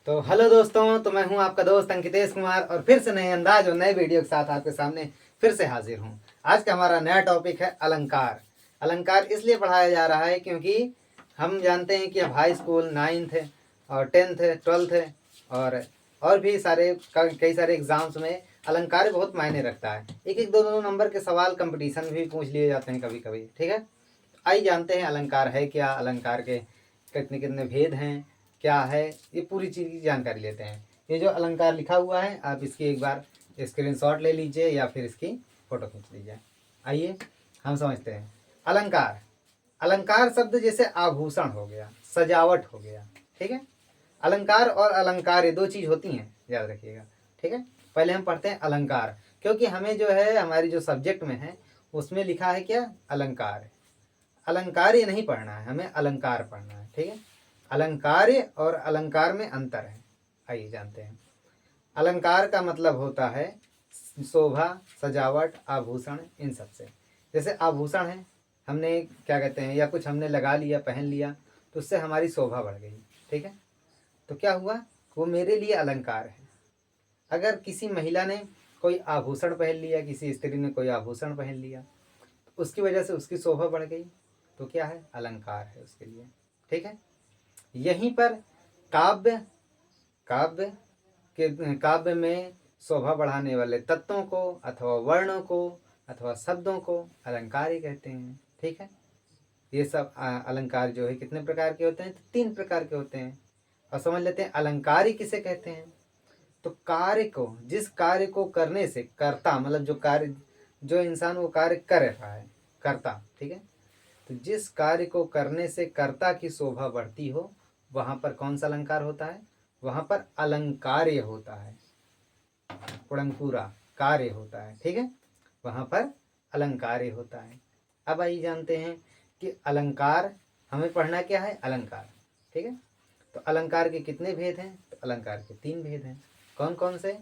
तो हेलो दोस्तों, तो मैं हूं आपका दोस्त अंकितेश कुमार और फिर से नए अंदाज और नए वीडियो के साथ आपके सामने फिर से हाजिर हूं। आज का हमारा नया टॉपिक है अलंकार। अलंकार इसलिए पढ़ाया जा रहा है क्योंकि हम जानते हैं कि अब हाई स्कूल 9th है और 10th है, 12th है और भी सारे कई सारे एग्जाम्स में अलंकार बहुत मायने रखता है। एक एक दो दो नंबर के सवाल कंपटीशन में भी पूछ लिए जाते हैं कभी कभी। ठीक है, आइए जानते हैं अलंकार है क्या, अलंकार के कितने कितने भेद हैं, क्या है, ये पूरी चीज़ की जानकारी लेते हैं। ये जो अलंकार लिखा हुआ है आप इसकी एक बार स्क्रीनशॉट ले लीजिए या फिर इसकी फ़ोटो खींच लीजिए। आइए हम समझते हैं अलंकार। अलंकार शब्द जैसे आभूषण हो गया, सजावट हो गया। ठीक है, अलंकार और अलंकार ये दो चीज़ होती हैं, याद रखिएगा। ठीक है, पहले हम पढ़ते हैं अलंकार, क्योंकि हमें जो है हमारी जो सब्जेक्ट में है उसमें लिखा है क्या, अलंकार। अलंकार्य नहीं पढ़ना है, हमें अलंकार पढ़ना है। ठीक है, अलंकार्य और अलंकार में अंतर है। आइए जानते हैं। अलंकार का मतलब होता है शोभा, सजावट, आभूषण, इन सब से। जैसे आभूषण है, हमने क्या कहते हैं, या कुछ हमने लगा लिया, पहन लिया, तो उससे हमारी शोभा बढ़ गई। ठीक है, तो क्या हुआ, वो मेरे लिए अलंकार है। अगर किसी महिला ने कोई आभूषण पहन लिया, किसी स्त्री ने कोई आभूषण पहन लिया, उसकी वजह से उसकी शोभा बढ़ गई, तो क्या है, अलंकार है उसके लिए। ठीक है, यहीं पर काव्य काव्य काव्य में शोभा बढ़ाने वाले तत्वों को अथवा वर्णों को अथवा शब्दों को अलंकार ही कहते हैं। ठीक है, ये सब अलंकार जो है कितने प्रकार के होते हैं, तो 3 प्रकार के होते हैं। और समझ लेते हैं अलंकार ही किसे कहते हैं। तो कार्य को, जिस कार्य को करने से कर्ता, मतलब जो कार्य, जो इंसान वो कार्य कर रहा है, कर्ता। ठीक है, तो जिस कार्य को करने से कर्ता की शोभा बढ़ती हो, वहाँ पर कौन सा अलंकार होता है, वहाँ पर अलंकार्य होता है। पूरा कार्य होता है। ठीक है, वहाँ पर अलंकार्य होता है। अब आइए जानते हैं कि अलंकार हमें पढ़ना क्या है, अलंकार। ठीक है, तो अलंकार के कितने भेद हैं, तो अलंकार के 3 भेद हैं। कौन कौन से,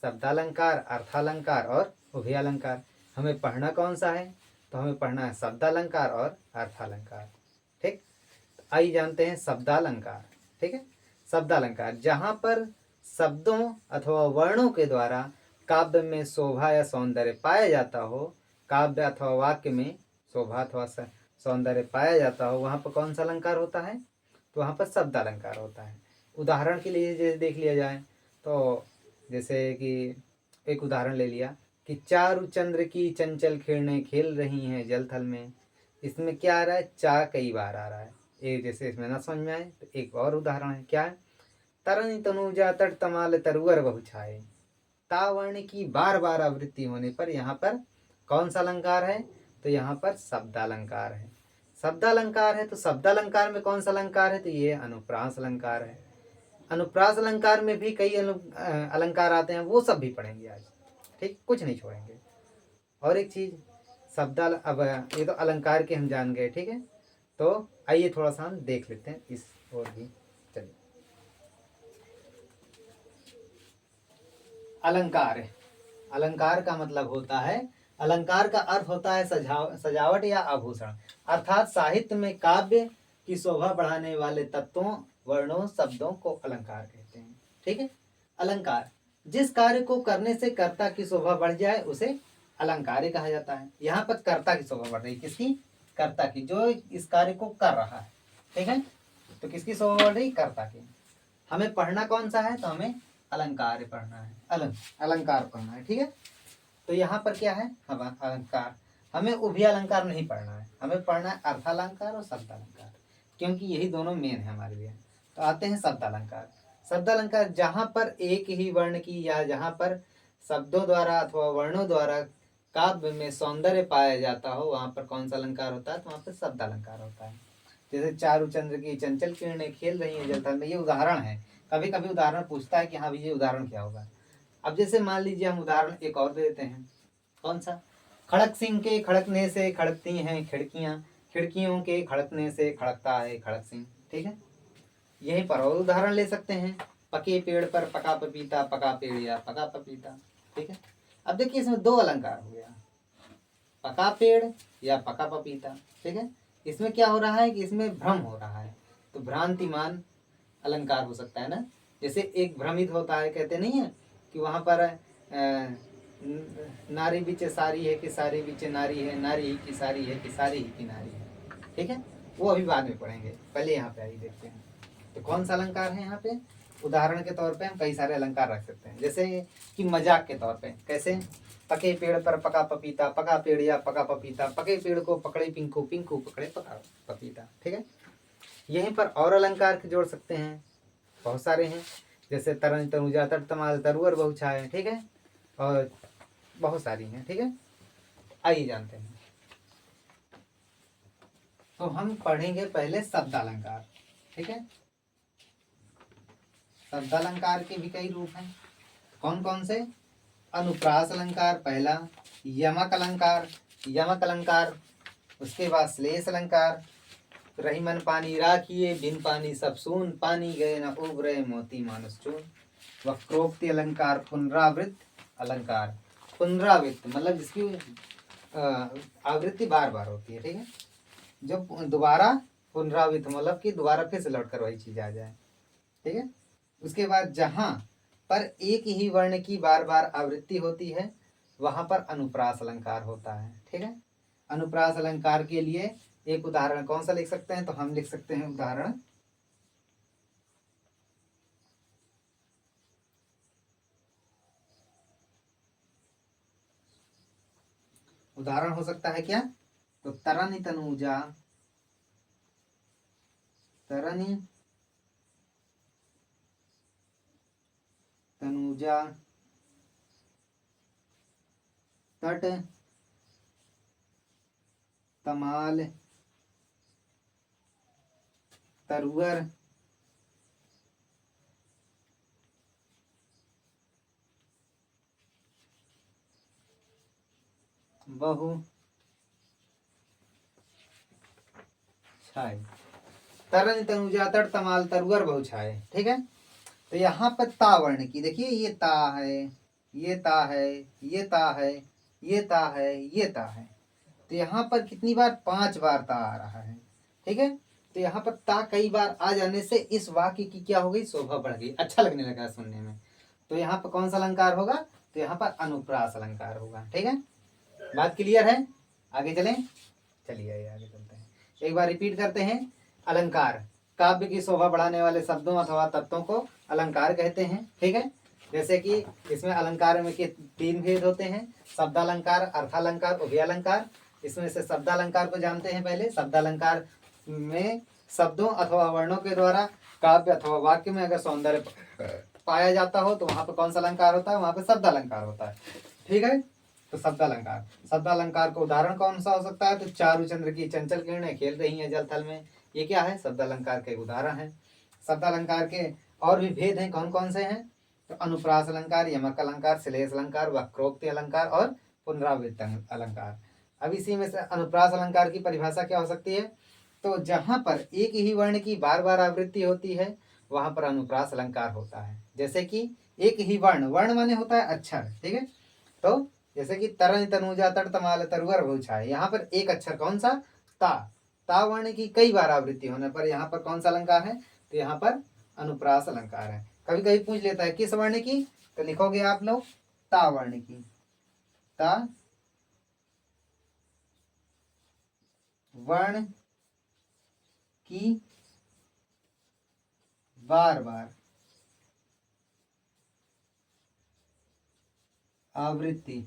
शब्दालंकार, अर्थालंकार और उभयालंकार। हमें पढ़ना कौन सा है, तो हमें पढ़ना है शब्दालंकार और अर्थालंकार। ठीक, आइए जानते हैं शब्दालंकार। ठीक है, शब्दालंकार जहाँ पर शब्दों अथवा वर्णों के द्वारा काव्य में शोभा या सौंदर्य पाया जाता हो, काव्य अथवा वाक्य में शोभा अथवा सौंदर्य पाया जाता हो, वहाँ पर कौन सा अलंकार होता है, तो वहाँ पर शब्दालंकार होता है। उदाहरण के लिए जैसे देख लिया जाए तो जैसे कि एक उदाहरण ले लिया कि चारु चंद्र की चंचल किरणें खेल रही हैं जल थल में। इसमें क्या आ रहा है, चा कई बार आ रहा है। एक जैसे इसमें ना समझ में आए तो एक और उदाहरण है, क्या है, तरन तनुजा तट तमाल तरुअर बहु छाए। ता वर्ण की बार बार आवृत्ति होने पर यहाँ पर कौन सा अलंकार है, तो यहाँ पर शब्दालंकार है। शब्दालंकार है, तो शब्दालंकार में कौन सा अलंकार है, तो ये अनुप्रास अलंकार है। अनुप्रास अलंकार में भी कई अलंकार आते हैं, वो सब भी पढ़ेंगे आज। ठीक, कुछ नहीं छोड़ेंगे। और एक चीज, अब ये तो अलंकार के हम जान गए। ठीक है, तो आइए थोड़ा सा हम देख लेते हैं इस और भी। चलिए, अलंकार है, अलंकार का मतलब होता है, अलंकार का अर्थ होता है सजावट या आभूषण, अर्थात साहित्य में काव्य की शोभा बढ़ाने वाले तत्वों, वर्णों, शब्दों को अलंकार कहते हैं। ठीक है, अलंकार जिस कार्य को करने से कर्ता की शोभा बढ़ जाए उसे अलंकार कहा जाता है। यहाँ पर कर्ता की शोभा बढ़ रही, किसकी, कर्ता की, जो इस कार्य को कर रहा है। ठीक है, तो किसकी शोभा बढ़ रही, कर्ता की। हमें पढ़ना कौन सा है, तो हमें अलंकार पढ़ना है, अलंकार पढ़ना है। ठीक है, तो यहाँ पर क्या है, हम अलंकार, हमें उभय अलंकार नहीं पढ़ना है, हमें पढ़ना है अर्थालंकार और शब्दालंकार, क्योंकि यही दोनों मेन है हमारे लिए। तो आते हैं शब्दालंकार। शब्दालंकार जहाँ पर एक ही वर्ण की या जहाँ पर शब्दों द्वारा अथवा वर्णों द्वारा काव्य में सौंदर्य पाया जाता हो, वहाँ पर कौन सा अलंकार होता है, तो वहाँ पर शब्दालंकार होता है। जैसे चारु चंद्र की चंचल किरणें खेल रही हैं जल थल में, ये उदाहरण है। कभी कभी उदाहरण पूछता है कि हाँ भैया उदाहरण क्या होगा। अब जैसे मान लीजिए हम उदाहरण एक और दे देते हैं, कौन सा, खड़क सिंह के खड़कने से खड़कती हैं खिड़कियां, खिड़कियों के खड़कने से खड़कता है खड़क सिंह। ठीक है, यहीं पर और उदाहरण ले सकते हैं, पके पेड़ पर पका पपीता, पका पेड़ या पका पपीता। ठीक है, अब देखिए इसमें 2 अलंकार हो गया, पका पेड़ या पका पपीता। ठीक है, इसमें क्या हो रहा है कि इसमें भ्रम हो रहा है, तो भ्रांतिमान अलंकार हो सकता है ना। जैसे एक भ्रमित होता है, कहते नहीं है कि वहाँ पर नारी बीचे सारी है कि सारी बीचे नारी है, नारी ही की सारी है कि सारी ही की नारी है। ठीक है, वो अभी बाद में पढ़ेंगे, पहले यहाँ पे आइए देखते हैं। तो कौन सा अलंकार है यहाँ पे? उदाहरण के तौर पे हम कई सारे अलंकार रख सकते हैं, जैसे कि मजाक के तौर पे, कैसे? पके पेड़ पर पका पपीता, पका पेड़ या पका पपीता, पके पेड़ को पकड़े पिंकू, पिंकू पकड़े पका पपीता। ठीक है, यहीं पर और अलंकार जोड़ सकते हैं, बहुत सारे हैं, जैसे तरन तनुजा तट तमाल तरुअर बहुछाए। ठीक है, और बहुत सारी हैं। ठीक है, आइए जानते हैं। तो हम पढ़ेंगे पहले शब्दालंकार। ठीक है, शब्दालंकार के भी कई रूप हैं। कौन कौन से? अनुप्रास अलंकार पहला, यमक अलंकार, यमक अलंकार, उसके बाद श्लेष अलंकार, रही मन पानी राखिए बिन पानी सब सून, पानी गए न उब रहे मोती मानस चून। वक्रोक्ति अलंकार, पुनरावृत्त अलंकार, पुनरावृत्त मतलब जिसकी आवृत्ति बार बार होती है। ठीक है, जब दोबारा पुनरावृत्त मतलब कि दोबारा फिर से लौट कर वही चीज आ जाए। ठीक है, उसके बाद जहां पर एक ही वर्ण की बार बार आवृत्ति होती है वहां पर अनुप्रास अलंकार होता है। ठीक है, अनुप्रास अलंकार के लिए एक उदाहरण कौन सा लिख सकते हैं? तो हम लिख सकते हैं उदाहरण, उदाहरण हो सकता है क्या? तो तरनी तनुजा, तरनी तनुजा तट तमाल तरुअर बहु छाए। तरन तनुजा तट तमाल तरुअर बहु छाए। ठीक है, तो यहाँ पर ता वर्ण की देखिए, ये ता है, ये ता है, ये ता है, ये ता है, ये ता है। तो यहाँ पर कितनी बार? 5 बार ता आ रहा है। ठीक है, तो यहाँ पर ता कई बार आ जाने से इस वाक्य की क्या हो गई? शोभा बढ़ गई, अच्छा लगने लगा सुनने में। तो यहाँ पर कौन सा अलंकार होगा? तो यहाँ पर अनुप्रास अलंकार होगा। ठीक है, बात क्लियर है? आगे चलें, चलिए आगे चलते हैं। एक बार रिपीट करते हैं। अलंकार, काव्य की शोभा बढ़ाने वाले शब्दों अथवा तत्वों को अलंकार कहते हैं। ठीक है, जैसे कि इसमें अलंकार में के 3 भेद होते हैं, शब्दालंकार, अर्थालंकार, उभयालंकार। इसमें से शब्दालंकार को जानते हैं पहले। शब्दालंकार में शब्दों अथवा वर्णों के द्वारा काव्य अथवा वाक्य में अगर सौंदर्य पाया जाता हो तो वहां पर कौन सा अलंकार होता है? वहां पर शब्दालंकार होता है। ठीक है, तो शब्दालंकार, शब्दालंकार का उदाहरण कौन सा हो सकता है? तो चारुचंद्र की चंचल किरणें खेल रही हैं जल थल में, ये क्या है? शब्दालंकार के उदाहरण है। शब्दालंकार के और भी भेद हैं, कौन कौन से हैं? तो अनुप्रास अलंकार, यमक अलंकार, श्लेष अलंकार, वक्रोक्ति अलंकार और पुनरावृत्त अलंकार। अब इसी में से अनुप्रास अलंकार की परिभाषा क्या हो सकती है? तो जहां पर एक ही वर्ण की बार बार आवृत्ति होती है वहां पर अनुप्रास अलंकार होता है। जैसे कि एक ही वर्ण, वर्ण माने होता है अक्षर। ठीक है, तो जैसे कि तरन तनुजा तट तमाल तरुअर बहु छाए, यहाँ पर एक अक्षर कौन सा? ता। ता वर्ण की कई बार आवृत्ति होने पर यहाँ पर कौन सा अलंकार है? तो यहाँ पर अनुप्रास अलंकार है। कभी कभी पूछ लेता है किस वर्ण की, तो लिखोगे आप लोग ता वर्ण की। ता वर्ण की बार बार आवृत्ति।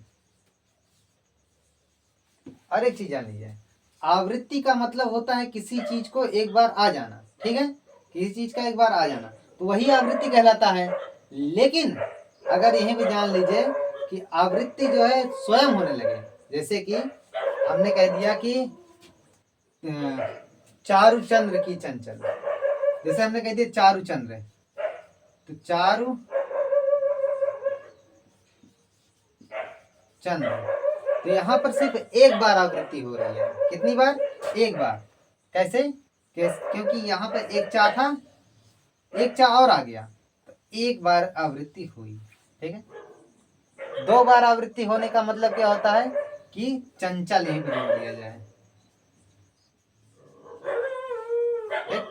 और एक चीज जान लीजिए, आवृत्ति का मतलब होता है किसी चीज को एक बार आ जाना। ठीक है, किसी चीज का एक बार आ जाना तो वही आवृत्ति कहलाता है। लेकिन अगर यही भी जान लीजिए कि आवृत्ति जो है स्वयं होने लगे, जैसे कि हमने कह दिया कि चारुचंद्र की चंचल, जैसे हमने कह दिया चारुचंद्र, तो चारु चंद्र, तो यहाँ पर सिर्फ एक बार आवृत्ति हो रही है। कितनी बार? एक बार। कैसे? क्योंकि यहाँ पर एक चा था, एक चा और आ गया, तो एक बार आवृत्ति हुई। ठीक है, 2 बार आवृत्ति होने का मतलब क्या होता है? कि चंचल ही जोड़ दिया जाए। ठीक?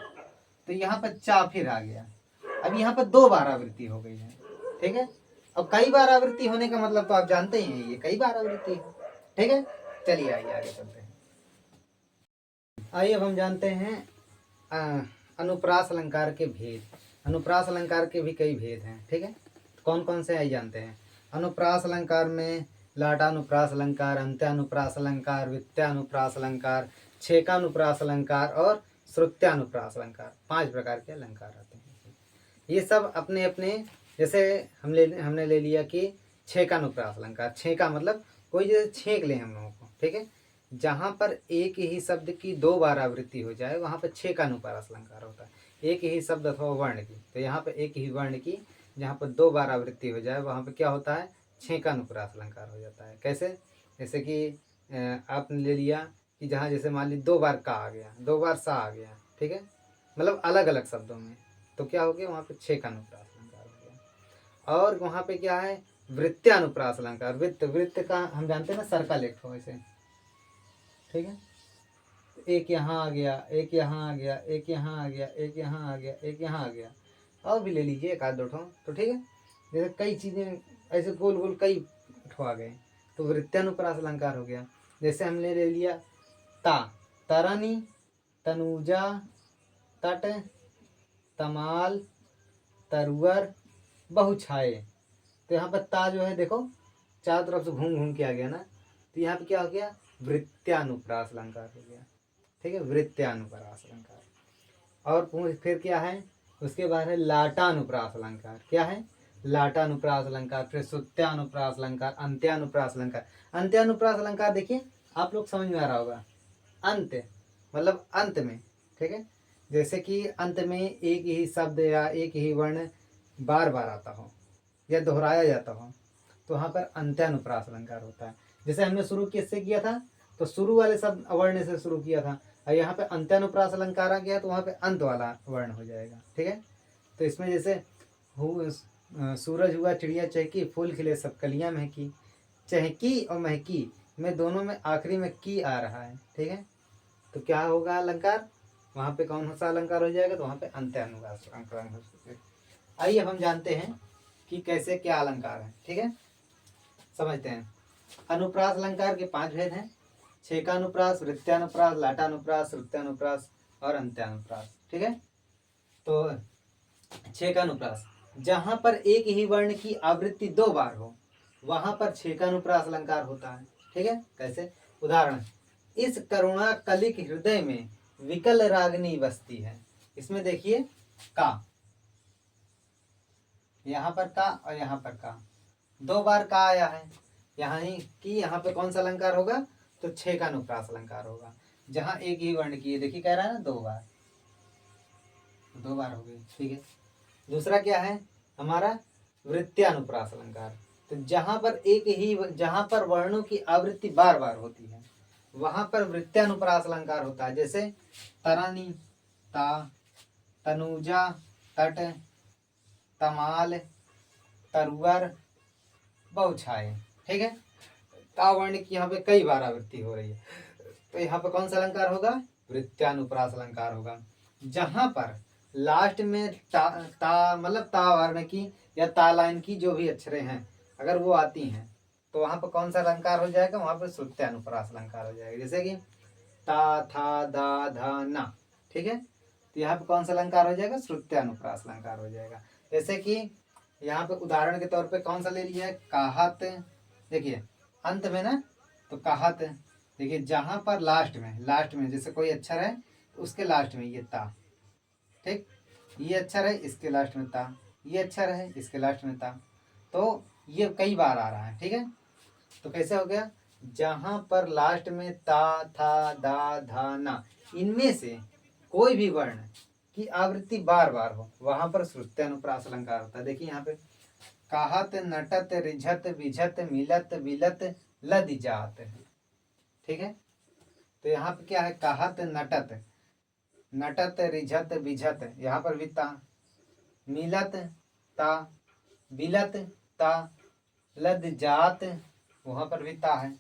तो यहाँ पर चा फिर आ गया, अब यहाँ पर 2 बार आवृत्ति हो गई है, ठीक है। अब कई बार आवृत्ति होने का मतलब तो आप जानते ही हैं, ये कई बार आवृत्ति है, ठीक है। चलिए आइए आगे चलते हैं। आइए अब हम जानते हैं अनुप्रास अलंकार के भेद। अनुप्रास अलंकार के भी कई भेद हैं, ठीक है। कौन कौन से आइए जानते हैं। अनुप्रास अलंकार में लाटानुप्रास अलंकार, अंत्यानुप्रास अलंकार, वित्त्यानुप्रास अलंकार, छेकानुप्रास अलंकार और श्रुत्यानुप्रास अलंकार, 5 प्रकार के अलंकार आते हैं। ये सब अपने अपने, जैसे हमने ले लिया कि छेकानुप्रास अलंकार। छेका मतलब कोई जैसे छेक ले हम लोगों को, ठीक है। जहाँ पर एक ही शब्द की 2 बार आवृत्ति हो जाए वहाँ पर छेकानुप्रास अलंकार होता है। एक ही शब्द अथवा वर्ण की, तो यहाँ पर एक ही वर्ण की जहाँ पर 2 बार आवृत्ति हो जाए वहाँ पर क्या होता है, छेकानुप्रास अलंकार हो जाता है। कैसे, जैसे कि आपने ले लिया कि जहाँ जैसे मान ली 2 बार का आ गया, 2 बार सा आ गया, ठीक है, मतलब अलग अलग शब्दों में, तो क्या हो गया, वहाँ पे छेकानुप्रास अलंकार हो गया। और वहाँ पे क्या है, वृत्त्यानुप्रास अलंकार। वृत्त का हम जानते हैं ना, सर्कल एक ठो ऐसे, ठीक है। एक यहाँ आ गया, एक यहाँ आ गया, एक यहाँ आ गया, एक यहाँ आ गया, एक यहाँ आ गया, और भी ले लीजिए एक आध दो ठो, तो ठीक है। जैसे कई चीज़ें ऐसे गोल गोल कई ठो आ गए, तो वृत्त्यानुप्रास अलंकार हो गया। जैसे हमने ले लिया तरनी, तनुजा, तट, तमाल, तरुअर, बहुछाए। तो यहाँ पर ता जो है देखो चारों तरफ से घूम घूम के आ गया ना, तो यहाँ पे क्या हो गया, वृत्त्यानुप्रास अलंकार हो गया, ठीक है, वृत्त्यानुप्रास अलंकार। और फिर क्या है, उसके बाद है लाटानुप्रास अलंकार। क्या है, लाटानुप्रास अलंकार, फिर श्रुत्यानुप्रास अलंकार, अंत्यानुप्रास अलंकार। अंत्यानुप्रास अलंकार देखिए आप लोग समझ में आ रहा होगा, अंत्य मतलब अंत में, ठीक है। जैसे कि अंत में एक ही शब्द या एक ही वर्ण बार बार आता हो या दोहराया जाता हो, तो वहाँ पर अंत्यानुप्रास अलंकार होता है। जैसे हमने शुरू किससे किया था, तो शुरू वाले शब्द वर्ण से शुरू किया था, और यहाँ पे अंत्यानुप्रास अलंकार आ गया तो वहाँ पे अंत वाला वर्ण हो जाएगा, ठीक है। तो इसमें जैसे सूरज हुआ, चिड़िया चहकी, फूल खिले सब कलियाँ महकी। चहकी और महकी में दोनों में आखिरी में की आ रहा है, ठीक है। तो क्या होगा अलंकार, वहाँ पे कौन सा अलंकार हो जाएगा, तो वहाँ पे अंत्यानुप्रास अलंकार हो सकते। आइए अब हम जानते हैं कि कैसे क्या अलंकार है, ठीक है, समझते हैं। अनुप्रास अलंकार के 5 भेद हैं, छेकानुप्रास, वृत्त्यानुप्रास, लाटानुप्रास, श्रुत्यानुप्रास और अंत्यानुप्रास, ठीक है। तो छेकानुप्रास, जहाँ पर एक ही वर्ण की आवृत्ति 2 बार हो वहाँ पर छेकानुप्रास अलंकार होता है, ठीक है। कैसे, उदाहरण, इस करुणा कलिक हृदय में विकल रागनी बसती है। इसमें देखिए का, यहाँ पर का और यहाँ पर का, 2 बार का आया है, यहाँ ही कि यहाँ पे कौन सा अलंकार होगा, तो छेकानुप्रास अलंकार होगा। जहाँ एक ही वर्ण की, देखिए कह रहा है ना 2 बार, 2 बार हो गई, ठीक है। दूसरा क्या है हमारा, वृत्त्यानुप्रास अलंकार। तो जहाँ पर वर्णों की आवृत्ति बार बार होती है वहां पर वृत्त्यानुप्रास अलंकार होता है। जैसे तरनी, ता, तनुजा, तट, तमाल, तरुअर, बहुछाए, ठीक है। ता वर्ण की यहाँ पे कई बार आवृत्ति हो रही है, तो यहाँ पे कौन सा अलंकार होगा, वृत्त्यानुप्रास अलंकार होगा। जहां पर लास्ट में ता मतलब ता वर्ण की या ता लाइन की जो भी अक्षरें हैं अगर वो आती हैं तो वहां पर कौन सा अलंकार हो जाएगा, वहां पर श्रुत्यानुप्रास अलंकार हो जाएगा। जैसे कि ता, था, दा, धा, ना, ठीक है, तो यहाँ पे कौन सा अलंकार हो जाएगा, श्रुत्यानुप्रास अलंकार हो जाएगा। जैसे कि यहाँ पे उदाहरण के तौर पे कौन सा ले लिया है, काहत, देखिए अंत में ना, तो काहत, देखिए जहां पर लास्ट में जैसे कोई अक्षर है तो उसके लास्ट में ये ता, ठीक, ये अक्षर है इसके लास्ट में ता, ये अक्षर है इसके लास्ट में ता, तो ये कई बार आ रहा है, ठीक है। तो कैसे हो गया, जहां पर लास्ट में ता, था, दा, धा, ना, इनमें से कोई भी वर्ण की आवृत्ति बार बार हो वहां पर श्रुत्यानुप्रास अलंकार होता है। देखिए यहाँ पे कहत, नटत, रिझत, विझत, मिलत, बिलत, लद जात, ठीक है। तो यहाँ पे क्या है, कहत, नटत, नटत, रिझत, विझत, यहाँ पर भी ता, मिलत ता, बिलत ता, लद जात, वहां पर भी ता है।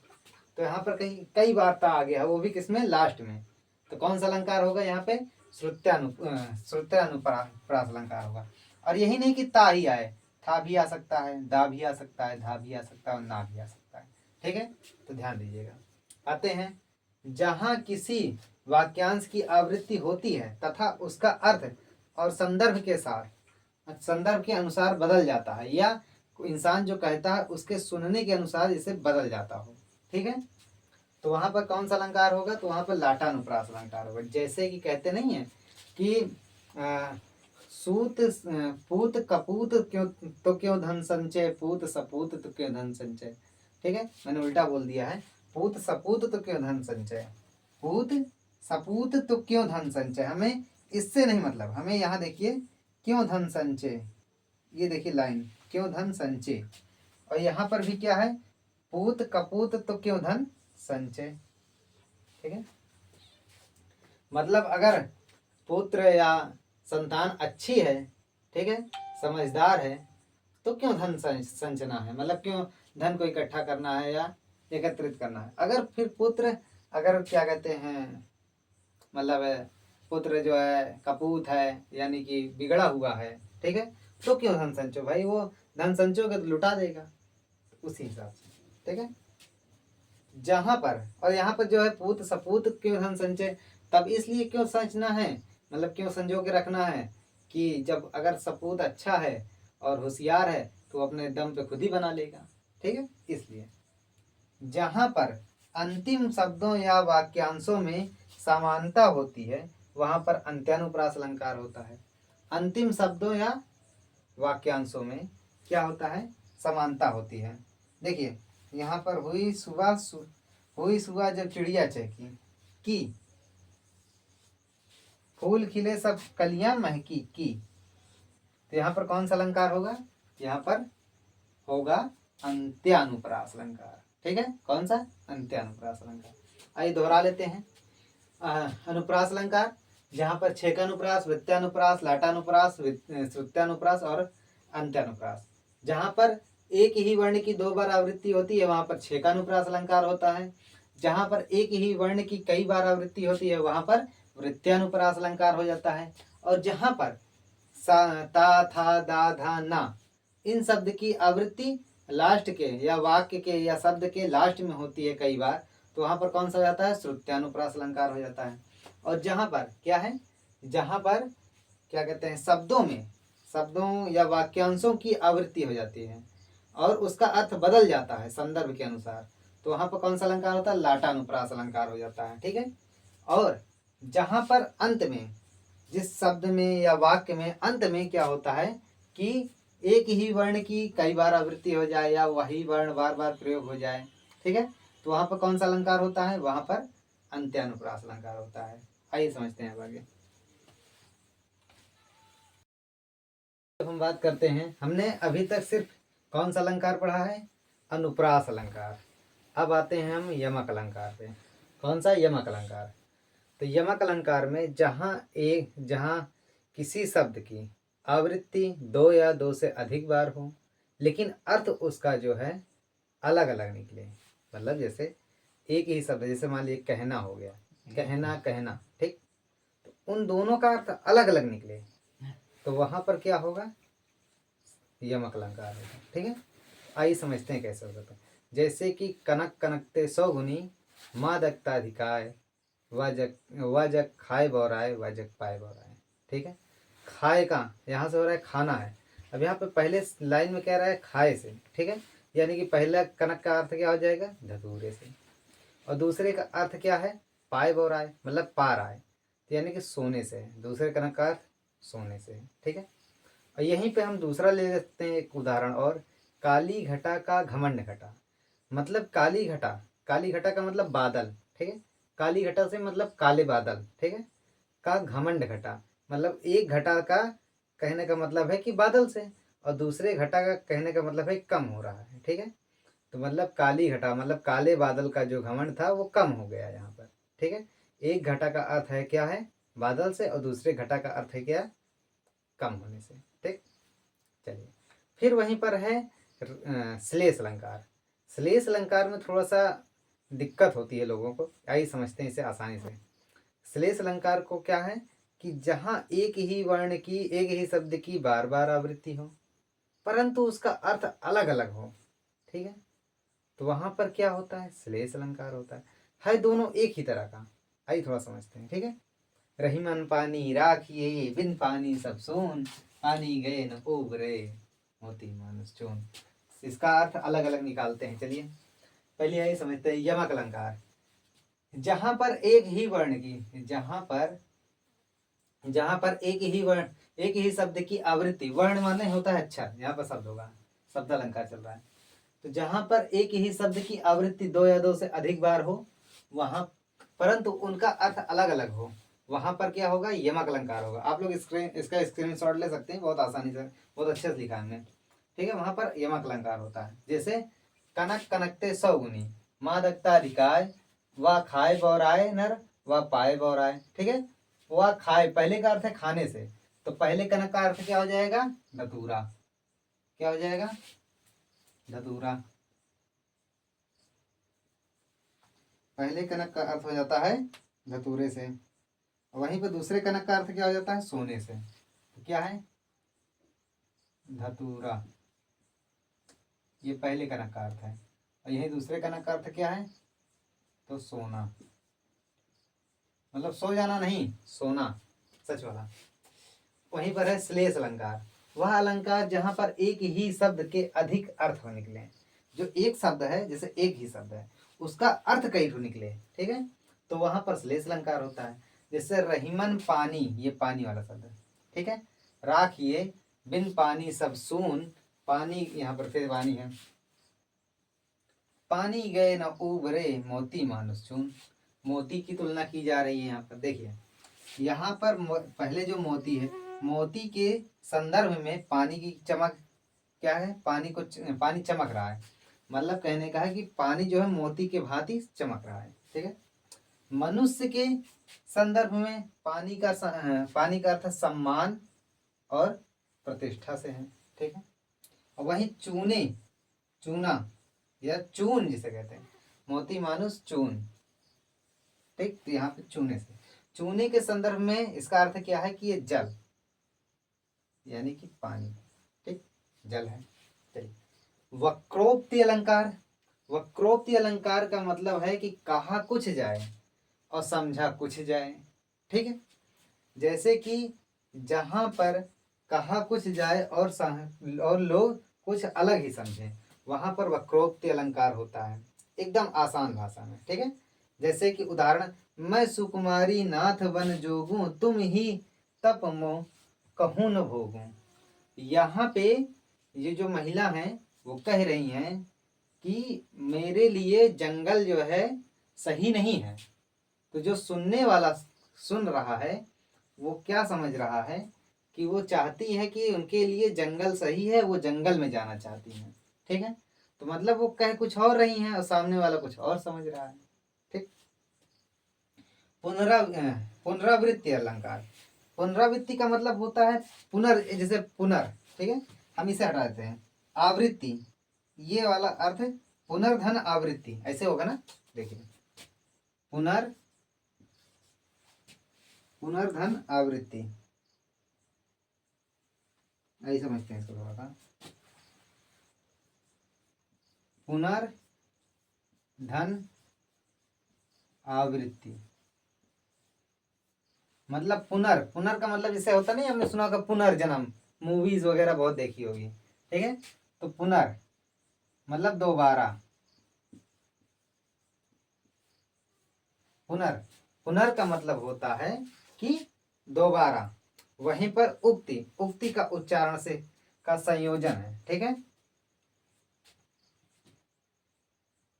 तो यहाँ पर कई बार ता आ गया है, वो भी किसमें, लास्ट में। तो कौन सा अलंकार होगा यहाँ पे, श्रुत्यानुप्रास अलंकार होगा। और यही नहीं कि ता ही आए, था भी आ सकता है, दा भी आ सकता है, धा भी आ सकता है और ना भी आ सकता है। ठीक है, तो ध्यान दीजिएगा। आते हैं, जहां किसी वाक्यांश की आवृत्ति होती है तथा उसका अर्थ और संदर्भ के अनुसार बदल जाता है, या इंसान जो कहता है उसके सुनने के अनुसार इसे बदल जाता हो। ठीक है, तो वहां पर कौन सा अलंकार होगा? तो वहां पर लाटानुप्रास अलंकार होगा। जैसे कि कहते नहीं है कि सूत पूत कपूत क्यों तो क्यों धन संचय, पूत सपूत तो क्यों धन संचय। ठीक है, मैंने उल्टा बोल दिया है, पूत सपूत तो क्यों धन संचय, पूत सपूत तो क्यों धन संचय। हमें इससे नहीं मतलब, हमें यहाँ देखिए क्यों धन संचय, ये देखिए लाइन, क्यों धन संचय। और यहाँ पर भी क्या है, पूत कपूत तो क्यों धन संचय। ठीक है, मतलब अगर पुत्र या संतान अच्छी है, ठीक है, समझदार है, तो क्यों धन संचना है, मतलब क्यों धन को इकट्ठा करना है या एकत्रित करना है। अगर फिर पुत्र, अगर क्या कहते हैं, मतलब पुत्र जो है कपूत है, यानी कि बिगड़ा हुआ है, ठीक है, तो क्यों धन संचो, भाई वो धन संचोगे तो लुटा देगा, उसी हिसाब से। ठीक है, जहां पर, और यहाँ पर जो है पूत सपूत क्यों धन संचय, तब इसलिए क्यों संचना है, मतलब क्यों संजो के रखना है कि जब अगर सपूत अच्छा है और होशियार है तो अपने दम पे खुद ही बना लेगा। ठीक है, इसलिए जहां पर अंतिम शब्दों या वाक्यांशों में समानता होती है वहां पर अंत्यानुप्रास अलंकार होता है। अंतिम शब्दों या वाक्यांशों में क्या होता है, समानता होती है। देखिए यहाँ पर हुई सुबह जब चिड़िया चहकी, की फूल खिले सब कलियां महकी की, तो यहाँ पर कौन सा अलंकार होगा, यहाँ पर होगा अंत्यानुप्रास अलंकार। ठीक है, कौन सा, अंत्यानुप्रास अलंकार। आइए दोहरा लेते हैं। अनुप्रास अलंकार, जहाँ पर छेकानुप्रास, वृत्तानुप्रास, लाटानुप्रास, श्रुत्यानुप्रास और अंत्यानुप्रास। जहाँ पर एक ही वर्ण की दो बार आवृत्ति होती है वहां पर छेकानुप्रास अलंकार होता है। जहाँ पर एक ही वर्ण की कई बार आवृत्ति होती है वहां पर वृत्तानुप्रास अलंकार हो जाता है। और जहाँ पर सा, ता, था, दा, धा, ना, इन शब्द की आवृत्ति लास्ट के या वाक्य के या शब्द के लास्ट में होती है कई बार, तो वहां पर कौन सा हो जाता है, श्रुत्यानुप्रास अलंकार हो जाता है। और जहां पर क्या है, जहां पर क्या कहते हैं, शब्दों या वाक्यांशों की आवृत्ति हो जाती है और उसका अर्थ बदल जाता है संदर्भ के अनुसार, तो वहां पर कौन सा अलंकार होता है, लाटानुप्रास अलंकार हो जाता है। ठीक है, और जहां पर अंत में, जिस शब्द में या वाक्य में अंत में क्या होता है कि एक ही वर्ण की कई बार आवृत्ति हो जाए या वही वर्ण बार बार प्रयोग हो जाए, ठीक है, तो वहां पर कौन सा अलंकार होता है, वहां पर अंत्यानुप्रास अलंकार होता है। आइए समझते हैं अब आगे। जब हम बात करते हैं, हमने अभी तक सिर्फ कौन सा अलंकार पढ़ा है, अनुप्रास अलंकार। अब आते हैं हम यमक अलंकार पे। कौन सा, यमक अलंकार। तो यमक अलंकार में जहाँ किसी शब्द की आवृत्ति दो या दो से अधिक बार हो लेकिन अर्थ उसका जो है अलग अलग निकले, मतलब जैसे एक ही शब्द, जैसे मान लीजिए कहना हो गया, कहना कहना, ठीक, तो उन दोनों का अर्थ अलग अलग निकले तो वहां पर क्या होगा, यमक अलंकार होगा। ठीक है, आइए समझते हैं कैसे होता है। जैसे कि कनक कनकते सौ गुनी, माँ दकता अधिकाय, वजक खाए बौराए, वजक पाए बौराए। ठीक है, खाए का यहाँ से हो रहा है खाना है। अब यहाँ पे पहले लाइन में कह रहा है खाए से, ठीक है, यानी कि पहला कनक का अर्थ क्या हो जाएगा, धतूरे से, और दूसरे का अर्थ क्या है, पाए बौराए, मतलब पा रहा है, तो यानी कि सोने से है। दूसरे कनक का अर्थ सोने से है। ठीक है, और यहीं पे हम दूसरा ले लेते हैं एक उदाहरण और, काली घटा का घमंड घटा, मतलब काली घटा का मतलब बादल, ठीक है, काली घटा से मतलब काले बादल, ठीक है, का घमंड घटा, मतलब एक घटा का कहने का मतलब है कि बादल से, और दूसरे घटा का कहने का मतलब है कम हो रहा है। ठीक है, तो मतलब काली घटा मतलब काले बादल का जो घमंड था वो कम हो गया यहाँ पर। ठीक है, एक घटा का अर्थ है क्या है, बादल से, और दूसरे घटा का अर्थ है क्या, कम होने से। ठीक, चलिए फिर वहीं पर है श्लेष अलंकार। श्लेष अलंकार में थोड़ा सा दिक्कत होती है लोगों को, आइए समझते हैं इसे आसानी से। श्लेष अलंकार को क्या है कि जहां एक ही वर्ण की, एक ही शब्द की बार बार आवृत्ति हो, परंतु उसका अर्थ अलग अलग हो, ठीक है, तो वहां पर क्या होता है, श्लेष अलंकार होता है दोनों एक ही तरह का। आइए थोड़ा समझते हैं, ठीक है। रही मन पानी राखिए, बिन पानी सब सोन, पानी गए न उबरे, मोती मानुष चून। इसका अर्थ अलग अलग निकालते हैं। चलिए पहले यही समझते हैं यमक अलंकार। जहां पर एक ही वर्ण की, जहां पर एक ही वर्ण, एक ही शब्द की आवृत्ति, वर्ण माने होता है अक्षर, यहाँ पर शब्द होगा, शब्द अलंकार चल रहा है। तो जहां पर एक ही शब्द की आवृत्ति दो या दो से अधिक बार हो, वहां परंतु उनका अर्थ अलग अलग हो, वहां पर क्या होगा, यमक अलंकार होगा। आप लोग इसका स्क्रीनशॉट ले सकते हैं, बहुत आसानी से, बहुत अच्छे से लिखा है हमने, ठीक है। वहां पर यमक अलंकार होता है। जैसे कनक कनकते सौगुनी, मादकता अधिकाय, व खाए बौराए नर, व पाए बौराए, ठीक है। वह खाए पहले का अर्थ है खाने से, तो पहले कनक का अर्थ क्या हो जाएगा, धतूरा। क्या हो जाएगा, धतूरा। पहले कनक का अर्थ हो जाता है धतूरे से, वहीं पर दूसरे कनक का अर्थ क्या हो जाता है, सोने से। तो क्या है, धतूरा, ये पहले कनक का अर्थ है। और यही दूसरे कनक का अर्थ क्या है, तो सोना, मतलब सो जाना नहीं, सोना, सच वाला। वहीं पर है श्लेष अलंकार। वह अलंकार जहां पर एक ही शब्द के अधिक अर्थ हो निकले। जो एक शब्द है, जैसे एक ही शब्द है, उसका अर्थ कई ठो निकले, ठीक है, तो वहां पर श्लेष अलंकार होता है। जैसे रहीमन पानी, ये पानी वाला शब्द है, ठीक है। राखिए, बिन पानी सब सून, पानी यहाँ पर फिर पानी है। पानी गए न उबरे, मोती मानुष चून। मोती की तुलना की जा रही है यहाँ पर। देखिए यहाँ पर पहले जो मोती है, मोती के संदर्भ में पानी की चमक क्या है, पानी चमक रहा है, मतलब कहने का है कि पानी जो है मोती के भांति चमक रहा है, ठीक है। मनुष्य के संदर्भ में पानी का अर्थ सम्मान और प्रतिष्ठा से है, ठीक है। और वही चूने, चूना या चून जिसे कहते हैं, मोती मानुष चून, ठीक। तो यहाँ पे चूने से, चूने के संदर्भ में इसका अर्थ क्या है कि ये जल, यानी कि पानी, ठीक, जल है। चलिए वक्रोक्ति अलंकार। वक्रोक्ति अलंकार का मतलब है कि कहा कुछ जाए और समझा कुछ जाए, ठीक है। जैसे कि जहां पर कहा कुछ जाए और लोग कुछ अलग ही समझे, वहां पर वक्रोक्ति अलंकार होता है, एकदम आसान भाषा में, ठीक है। जैसे कि उदाहरण, मैं सुकुमारी नाथ बन जोगूं, तुम ही तप मो कहूं न भोगूं। यहाँ पे ये जो महिला हैं वो कह रही हैं कि मेरे लिए जंगल जो है सही नहीं है। तो जो सुनने वाला सुन रहा है वो क्या समझ रहा है कि वो चाहती है कि उनके लिए जंगल सही है, वो जंगल में जाना चाहती हैं, ठीक है। तो मतलब वो कह कुछ और रही हैं और सामने वाला कुछ और समझ रहा है, ठीक। पुनरावृत्ति अलंकार। पुनरावृत्ति का मतलब होता है जैसे पुनर, ठीक है, हम इसे हटा देते हैं। आवृत्ति, ये वाला अर्थ पुनर्धन आवृत्ति, ऐसे होगा ना, देखिए पुनर्धन आवृत्ति, ऐसे समझते हैं इसको थोड़ा सा। पुनर्धन आवृत्ति मतलब पुनर का मतलब जैसे होता नहीं, हमने सुना होगा पुनर्जन्म, मूवीज वगैरह बहुत देखी होगी, ठीक है। तो पुनर मतलब दोबारा, पुनर का मतलब होता है कि दोबारा। वहीं पर उक्ति का उच्चारण से का संयोजन है, ठीक है।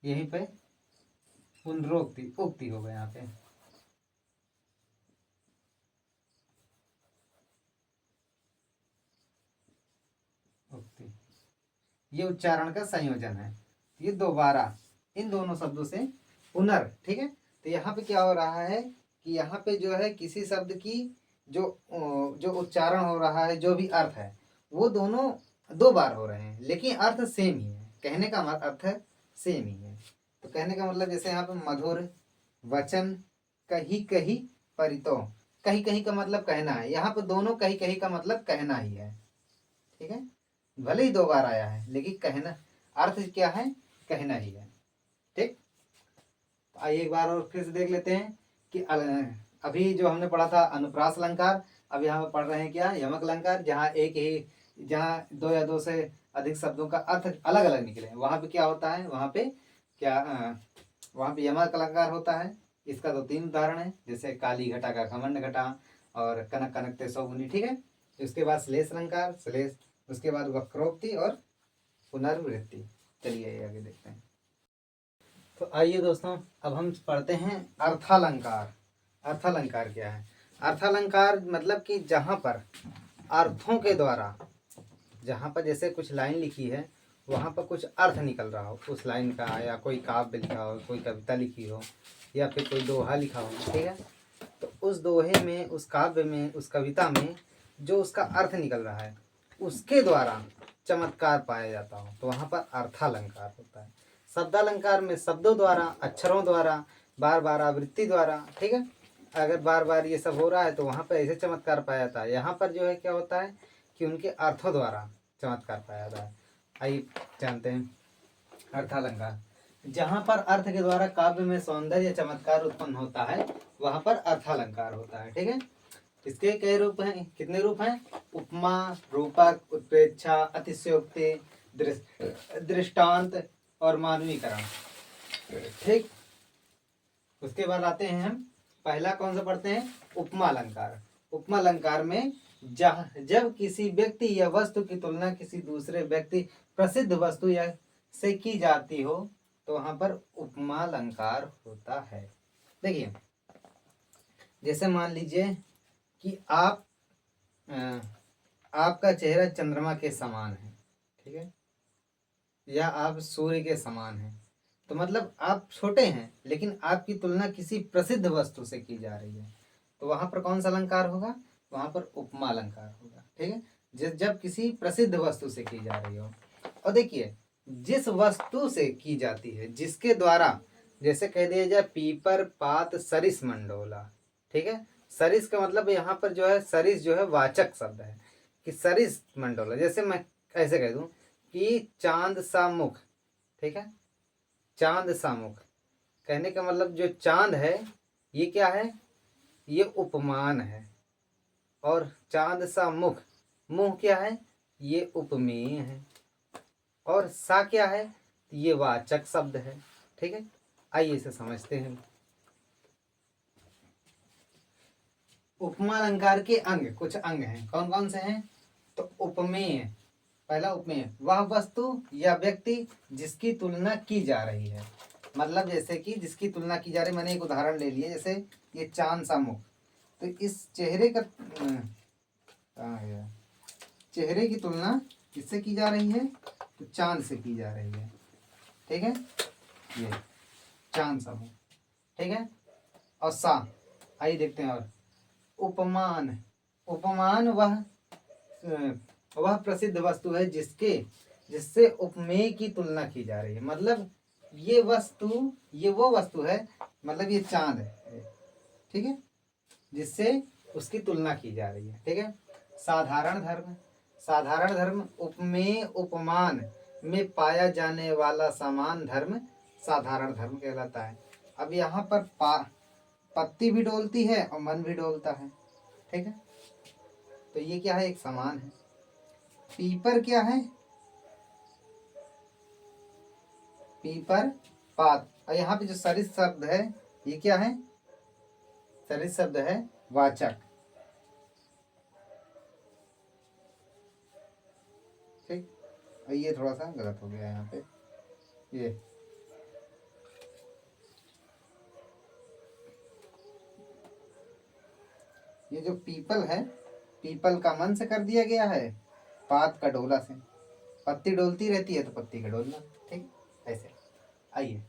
यहीं पे पुनरोक्ति, उक्ति हो गया यहाँ पे, उक्ति, ये उच्चारण का संयोजन है, ये दोबारा, इन दोनों शब्दों से पुनर, ठीक है। तो यहाँ पे क्या हो रहा है कि यहाँ पे जो है किसी शब्द की जो जो उच्चारण हो रहा है, जो भी अर्थ है, वो दोनों दो बार हो रहे हैं, लेकिन अर्थ सेम ही है, कहने का अर्थ सेम ही है। तो कहने का मतलब जैसे यहाँ पे मधुर वचन कही कही परितो, कहीं कहीं का मतलब कहना है, यहाँ पर दोनों कहीं कहीं का मतलब कहना ही है। ठीक है, भले ही 2 बार आया है लेकिन कहना अर्थ क्या है, कहना ही है। ठीक, तो आइए एक बार और फिर से देख लेते हैं कि अभी जो हमने पढ़ा था अनुप्रास अलंकार, अब यहाँ पर पढ़ रहे हैं क्या, यमक अलंकार, जहाँ 2 या 2 से अधिक शब्दों का अर्थ अलग अलग निकले, वहां पे क्या होता है, वहां पे क्या वहां पे यमक अलंकार होता है। इसका तो 3 उदाहरण है, जैसे काली घटा का घमंड घटा और कनक कनकते सौगुनी। ठीक है, उसके बाद श्लेष अलंकार, श्लेष, उसके बाद वक्रोक्ति और पुनर्वृत्ति। चलिए आगे देखते हैं। तो आइए दोस्तों, अब हम पढ़ते हैं अर्थालंकार। अर्थालंकार क्या है? अर्थालंकार मतलब कि जहाँ पर अर्थों के द्वारा, जहाँ पर जैसे कुछ लाइन लिखी है वहाँ पर कुछ अर्थ निकल रहा हो उस लाइन का, या कोई काव्य लिखा हो, कोई कविता लिखी हो, या फिर कोई दोहा लिखा हो। ठीक है, तो उस दोहे में, उस काव्य में, उस कविता में जो उसका अर्थ निकल रहा है उसके द्वारा चमत्कार पाया जाता हो तो वहाँ पर अर्थालंकार होता है। शब्दालंकार में शब्दों द्वारा, अक्षरों द्वारा, बार बार आवृत्ति द्वारा। ठीक है, अगर बार बार ये सब हो रहा है तो वहाँ पर ऐसे चमत्कार पाया जाता है। यहाँ पर जो है क्या होता है कि उनके अर्थों द्वारा चमत्कार पाया जाता है। आइए जानते हैं अर्थालंकार। जहाँ पर अर्थ के द्वारा काव्य में सौंदर्य चमत्कार उत्पन्न होता है वहाँ पर अर्थालंकार होता है। ठीक है, इसके कई रूप हैं, कितने रूप हैं? उपमा, रूपक, उत्प्रेक्षा, अतिशयोक्ति, दृष्टांत और मानवीकरण। ठीक, उसके बाद आते हैं हम, पहला कौन सा पढ़ते हैं? उपमा अलंकार। उपमा अलंकार में जब किसी व्यक्ति या वस्तु की तुलना किसी दूसरे व्यक्ति प्रसिद्ध वस्तु या से की जाती हो तो वहां पर उपमा अलंकार होता है। देखिए, जैसे मान लीजिए कि आपका चेहरा चंद्रमा के समान है। ठीक है, या आप सूर्य के समान हैं, तो मतलब आप छोटे हैं लेकिन आपकी तुलना किसी प्रसिद्ध वस्तु से की जा रही है तो वहां पर कौन सा अलंकार होगा? वहां पर उपमा अलंकार होगा। ठीक है, जब किसी प्रसिद्ध वस्तु से की जा रही हो। और देखिए, जिस वस्तु से की जाती है, जिसके द्वारा, जैसे कह दिया जाए पीपर पात सरिस मंडोला। ठीक है, सरिस का मतलब यहाँ पर जो है, सरिस जो है वाचक शब्द है कि सरिस मंडोला। जैसे मैं ऐसे कह दूं कि चांद सा मुख। ठीक है, चांद सा मुख कहने का मतलब जो चांद है ये क्या है? ये उपमान है। और चांद सा मुख, मुंह क्या है? ये उपमेय है। और सा क्या है? ये वाचक शब्द है। ठीक है, आइए इसे समझते हैं। उपमा अलंकार के अंग, कुछ अंग हैं, कौन कौन से हैं? तो उपमेय, पहला उपमेय, वह वस्तु या व्यक्ति जिसकी तुलना की जा रही है। मतलब जैसे कि जिसकी तुलना की जा रही, मैंने एक उदाहरण ले लिया, जैसे ये चांद सा मुख, तो इस चेहरे का चेहरे की तुलना किससे की जा रही है? तो चांद से की जा रही है। ठीक है, ये चांद सा मुख। ठीक है, और सा, आइए देखते हैं। और उपमान, उपमान वह प्रसिद्ध वस्तु है जिससे उपमेय की तुलना की जा रही है। मतलब ये वस्तु, ये वो वस्तु है, मतलब ये चांद है। ठीक है, जिससे उसकी तुलना की जा रही है। ठीक है, साधारण धर्म, साधारण धर्म उपमेय उपमान में पाया जाने वाला समान धर्म साधारण धर्म कहलाता है। अब यहाँ पर पत्ती भी डोलती है और मन भी डोलता है। ठीक है, तो ये क्या है? एक समान है। पीपर क्या है? पीपर पात। और यहाँ पे जो सरिस शब्द है ये क्या है? सरिस शब्द है वाचक। ठीक, और ये थोड़ा सा गलत हो गया यहाँ पे। ये जो पीपल है, पीपल का मन से कर दिया गया है, पात का डोला से। पत्ती डोलती रहती है तो पत्ती का डोलना। ठीक, ऐसे। आइए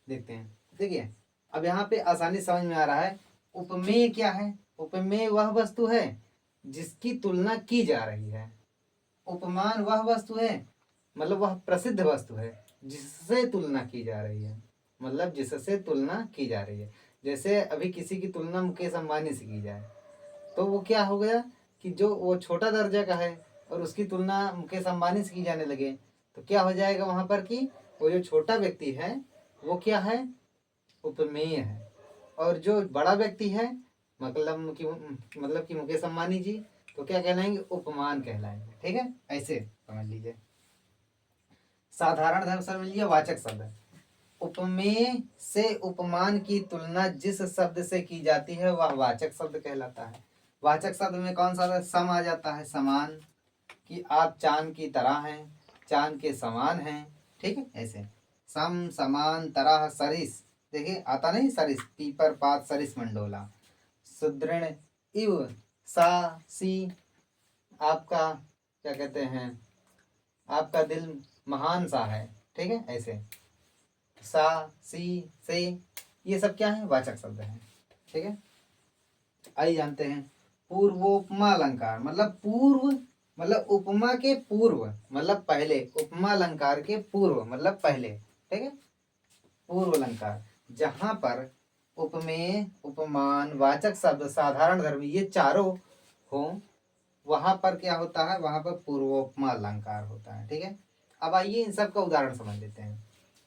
देखते हैं। देखिए, अब यहाँ पे आसानी समझ में आ रहा है। उपमेय क्या है? उपमेय वह वस्तु है जिसकी तुलना की जा रही है। उपमान वह वस्तु है, मतलब वह प्रसिद्ध वस्तु है जिससे तुलना की जा रही है। मतलब जिससे तुलना की जा रही है। जैसे अभी किसी की तुलना मुकेश अंबानी से की जाए तो वो क्या हो गया कि जो वो छोटा दर्जा का है और उसकी तुलना मुकेश अंबानी से की जाने लगे, तो क्या हो जाएगा वहां पर कि वो जो छोटा व्यक्ति है वो क्या है, उपमेय है। और जो बड़ा व्यक्ति है मतलब कि मुकेश अंबानी जी, तो क्या कहलाएंगे, उपमान कहलाएंगे। ठीक है, ऐसे समझ लीजिए। साधारण धर्म समझ लीजिए, वाचक शब्द। उपमेय से उपमान की तुलना जिस शब्द से की जाती है वह वाचक शब्द कहलाता है। वाचक शब्द में कौन सा सम आ जाता है, समान, कि आप चांद की तरह हैं, चांद के समान हैं। ठीक है, ऐसे सम समान तरह सरिस, देखिए आता नहीं, सरिस पीपर पात सरिस मंडोला, सुदृढ़ इव सा सी, आपका क्या कहते हैं, आपका दिल महान सा है। ठीक है, ऐसे सा सी से, ये सब क्या है, वाचक शब्द हैं। ठीक है, आइए जानते हैं पूर्वोपमा अलंकार। मतलब पूर्व मतलब उपमा के पूर्व मतलब पहले, उपमा अलंकार के पूर्व मतलब पहले। ठीक है, पूर्व अलंकार जहां पर उपमेय उपमान वाचक शब्द साधारण धर्म ये चारों हो, वहां पर क्या होता है, वहां पर पूर्वोपमा अलंकार होता है। ठीक है, अब आइए इन सब का उदाहरण समझ लेते हैं।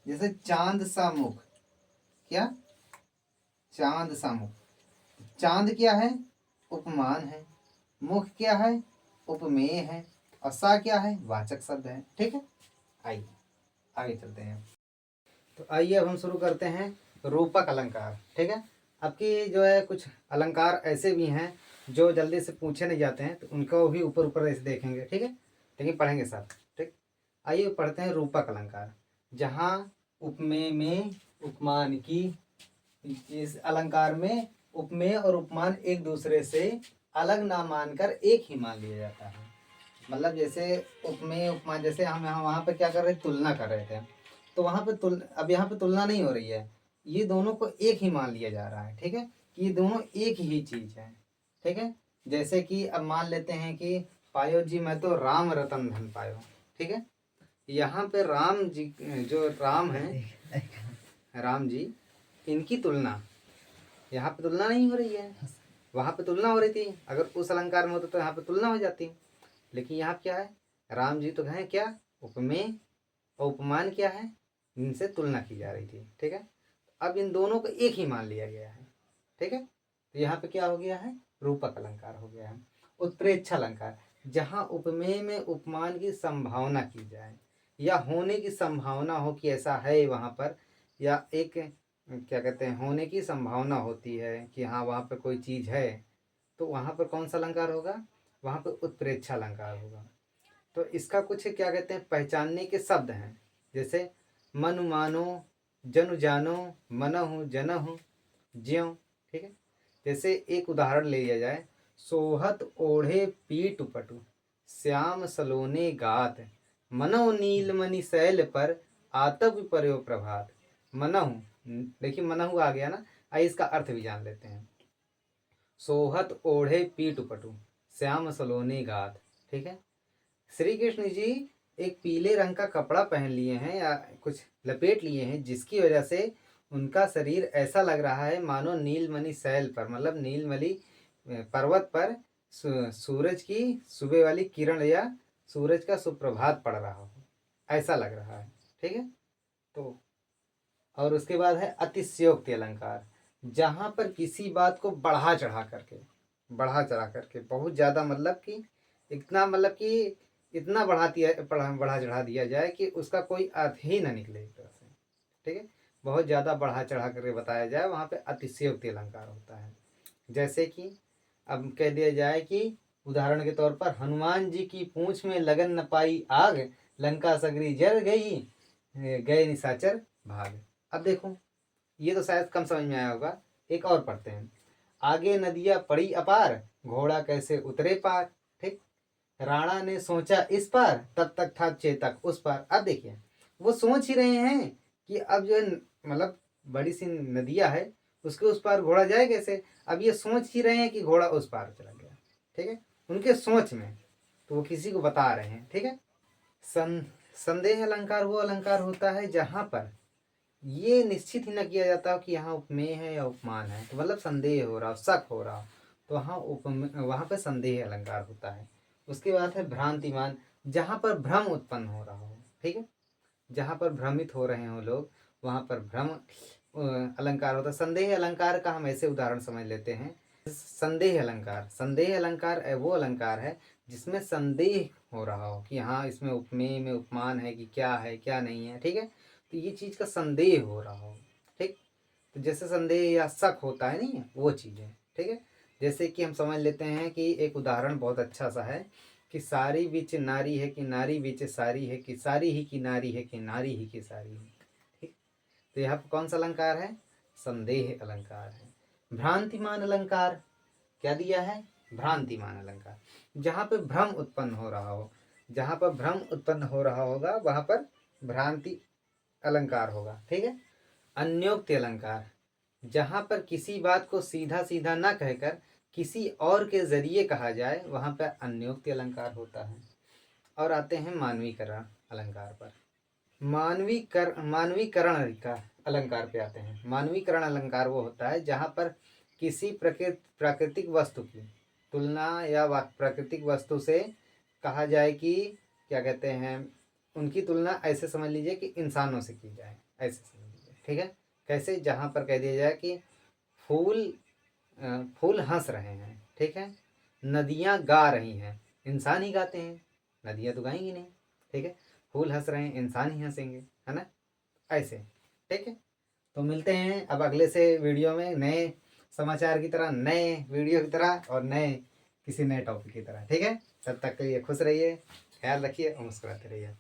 जैसे चांद सा मुख, क्या, चांद सा मुख, चांद क्या है, उपमान है, मुख क्या है, उपमेय है, और सा क्या है, वाचक शब्द है। ठीक है, आइए आगे चलते हैं। तो आइए अब हम शुरू करते हैं रूपक अलंकार। ठीक है, आपकी जो है कुछ अलंकार ऐसे भी हैं जो जल्दी से पूछे नहीं जाते हैं, तो उनको भी ऊपर ऊपर ऐसे देखेंगे। ठीक है, लेकिन पढ़ेंगे साथ। ठीक, आइए पढ़ते हैं रूपक अलंकार। जहाँ उपमेय में उपमान की, इस अलंकार में उपमेय और उपमान एक दूसरे से अलग ना मानकर एक ही मान लिया जाता है। मतलब जैसे उपमेय उपमान, जैसे हम यहाँ वहाँ पे क्या कर रहे थे, तुलना कर रहे थे, तो वहाँ पे अब यहाँ पे तुलना नहीं हो रही है, ये दोनों को एक ही मान लिया जा रहा है। ठीक है, कि ये दोनों एक ही चीज है। ठीक है, जैसे कि अब मान लेते हैं कि पायो जी मैं तो राम रतन धन पायो। ठीक है, यहाँ पे राम जी, जो राम है, राम जी, इनकी तुलना यहाँ पे तुलना नहीं हो रही है, वहां पे तुलना हो रही थी। अगर उस अलंकार में होता तो यहाँ पे तुलना हो जाती, लेकिन यहाँ क्या है, राम जी तो है क्या, उपमेय, और उपमान क्या है, इनसे तुलना की जा रही थी। ठीक है, अब इन दोनों को एक ही मान लिया गया है। ठीक है, तो यहाँ पे क्या हो गया है, रूपक अलंकार हो गया है। उत्प्रेक्ष अलंकार, जहाँ उपमेय में उपमान की संभावना की जाए या होने की संभावना हो कि ऐसा है वहाँ पर, या एक क्या कहते हैं, होने की संभावना होती है कि हाँ वहाँ पर कोई चीज़ है, तो वहाँ पर कौन सा अलंकार होगा, वहाँ पर उत्प्रेक्ष अलंकार होगा। तो इसका कुछ क्या कहते हैं, पहचानने के शब्द हैं। जैसे मनु मानो, जनु जानो, मनहु जनहु, ज्यों। ठीक है, जैसे एक उदाहरण ले लिया जाए, सोहत ओढ़े पीट पटु, श्याम सलोने गात, मनो नीलमणि शैल पर, आतप पर्यो प्रभात। मनहु, देखिए मनहु आ गया ना, आइए इसका अर्थ भी जान लेते हैं। सोहत ओढ़े पीट पटु, श्याम सलोने गात। ठीक है, श्री कृष्ण जी एक पीले रंग का कपड़ा पहन लिए हैं या कुछ लपेट लिए हैं, जिसकी वजह से उनका शरीर ऐसा लग रहा है मानो नीलमणि शैल पर, मतलब नीलमणि पर्वत पर सूरज की सुबह वाली किरण या सूरज का सुप्रभात पड़ रहा हो, ऐसा लग रहा है। ठीक है, तो और उसके बाद है अतिशयोक्ति अलंकार, जहाँ पर किसी बात को बढ़ा चढ़ा करके बहुत ज़्यादा, मतलब कि इतना, मतलब कि इतना बढ़ा चढ़ा दिया जाए कि उसका कोई अर्थ ही ना निकले एक तरह से। ठीक है, बहुत ज़्यादा बढ़ा चढ़ा करके बताया जाए, वहाँ पे अतिशयोक्ति अलंकार होता है। जैसे कि अब कह दिया जाए कि उदाहरण के तौर पर, हनुमान जी की पूंछ में लगन न पाई आग, लंका सगरी जल गई, गए निशाचर भाग। अब देखो, ये तो शायद कम समझ में आया होगा, एक और पढ़ते हैं। आगे नदियां पड़ी अपार, घोड़ा कैसे उतरे पार। ठीक, राणा ने सोचा इस पार, तब तक था चेतक उस पार। अब देखिए, वो सोच ही रहे हैं कि अब जो मतलब बड़ी सी नदियां है, उसके उस पार घोड़ा जाए कैसे। अब ये सोच ही रहे हैं कि घोड़ा उस पार चला गया। ठीक है, उनके सोच में, तो वो किसी को बता रहे हैं। ठीक है, संदेह अलंकार वो अलंकार होता है जहां पर ये निश्चित ही न किया जाता कि यहाँ उपमेय है या उपमान है, तो मतलब संदेह हो रहा हो, शक हो रहा हो, तो वहाँ पे संदेह अलंकार होता है। उसके बाद है भ्रांतिमान, जहाँ पर भ्रम उत्पन्न हो रहा हो, ठीक है, जहाँ पर भ्रमित हो रहे हो लोग, वहाँ पर भ्रम अलंकार होता है। संदेह अलंकार का हम ऐसे उदाहरण समझ लेते हैं। संदेह अलंकार, संदेह अलंकार वो अलंकार है जिसमें संदेह हो रहा हो कि हाँ इसमें उपमेय में उपमान है कि क्या है क्या नहीं है, ठीक है, तो ये चीज़ का संदेह हो रहा हो, ठीक। तो जैसे संदेह या शक होता है, नहीं है वो चीज़ है, ठीक है। जैसे कि हम समझ लेते हैं कि एक उदाहरण बहुत अच्छा सा है कि सारी बीच नारी है कि नारी बीच सारी है कि सारी ही की नारी है कि नारी ही की सारी है, ठीक। तो यहाँ पर कौन सा अलंकार है? संदेह अलंकार है। भ्रांतिमान अलंकार क्या दिया है? भ्रांतिमान अलंकार, जहाँ पे भ्रम उत्पन्न हो रहा हो, जहाँ पर भ्रम उत्पन्न हो रहा होगा वहाँ पर भ्रांति अलंकार होगा, ठीक है। अन्योक्ति अलंकार, जहाँ पर किसी बात को सीधा सीधा न कहकर किसी और के जरिए कहा जाए वहाँ पर अन्योक्ति अलंकार होता है। और आते हैं मानवीकरण अलंकार पर। मानवीकरण का अलंकार पे आते हैं। मानवीकरण अलंकार वो होता है जहाँ पर किसी प्राकृतिक वस्तु की तुलना या प्राकृतिक वस्तु से कहा जाए कि क्या कहते हैं, उनकी तुलना ऐसे समझ लीजिए कि इंसानों से की जाए, ऐसे समझ लीजिए, ठीक है। कैसे? जहाँ पर कह दिया जाए कि फूल हंस रहे हैं, ठीक है, नदियाँ गा रही हैं, इंसान ही गाते हैं, नदियाँ तो गाएंगी नहीं, ठीक है। फूल हंस रहे हैं, इंसान ही हंसेंगे, है ना, ऐसे, ठीक है। तो मिलते हैं अब अगले से वीडियो में नए समाचार की तरह, नए वीडियो की तरह और नए किसी नए टॉपिक की तरह, ठीक है। तब तक के लिए खुश रहिए, ख्याल रखिए और मुस्कुराते रहिए।